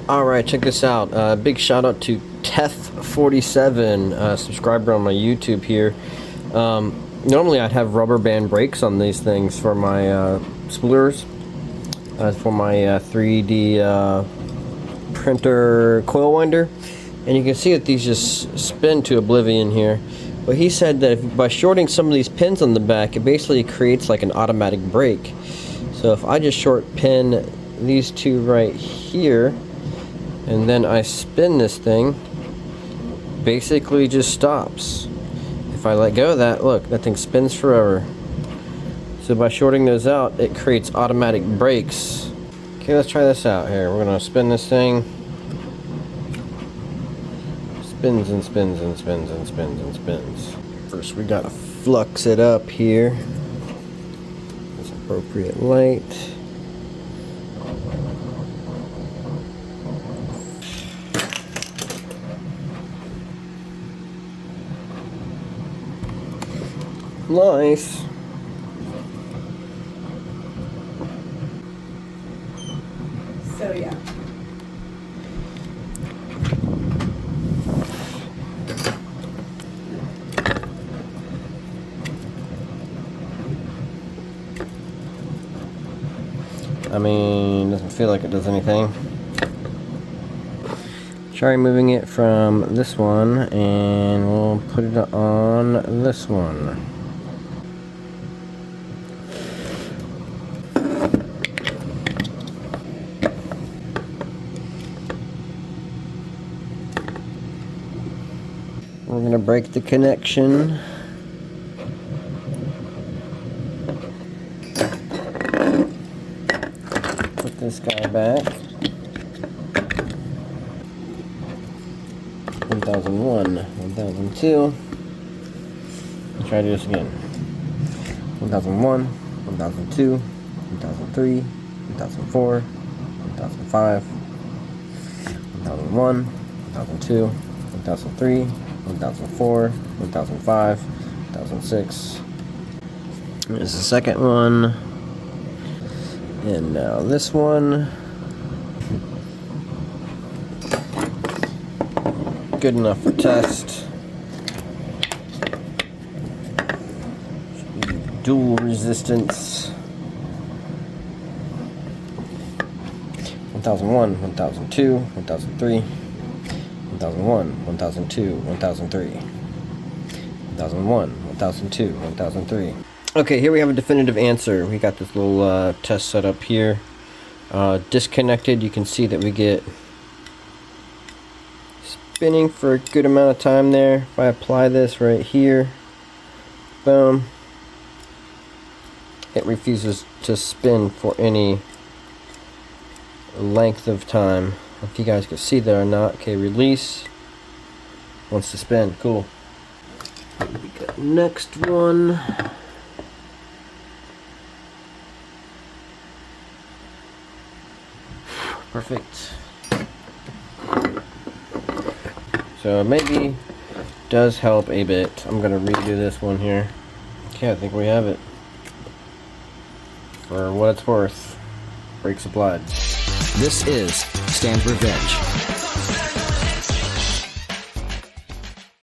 Alright, check this out. Big shout out to Teth47, subscriber on my YouTube here. Normally I'd have rubber band brakes on these things for my spoolers, for my 3D printer coil winder, and you can see that these just spin to oblivion here. But he said that by shorting some of these pins on the back, it basically creates like an automatic brake. So if I just short pin these two right here, and then I spin this thing, basically just stops. If I let go of that, look, that thing spins forever. So by shorting those out, it creates automatic brakes. Okay, let's try this out here. We're gonna spin this thing. Spins and spins and spins and spins and spins. First we gotta flux it up here. With appropriate light. Nice. So yeah. I mean, doesn't feel like it does anything. Try moving it from this one, and we'll put it on this one. We're gonna break the connection. Put this guy back. 1001, 1002. Let's try to do this again. 1001, 1002, 1003, 1004, 1005, 1001, 1002, 1003, 1004, 1005, 1006. Here's the second one. And now this one. Good enough for test. Should be dual resistance. 1001, 1002, 1003, 1001, 1002, 1003, 1001, 1002, 1003. Okay, here we have a definitive answer. We got this little test set up here. Disconnected, you can see that we get spinning for a good amount of time there. If I apply this right here, boom, it refuses to spin for any length of time. If you guys can see that or not. Okay, release, wants to spin, cool. We got next one. Perfect. So maybe does help a bit. I'm gonna redo this one here. Okay, I think we have it. For what it's worth, brakes applied. This is Stan's Revenge.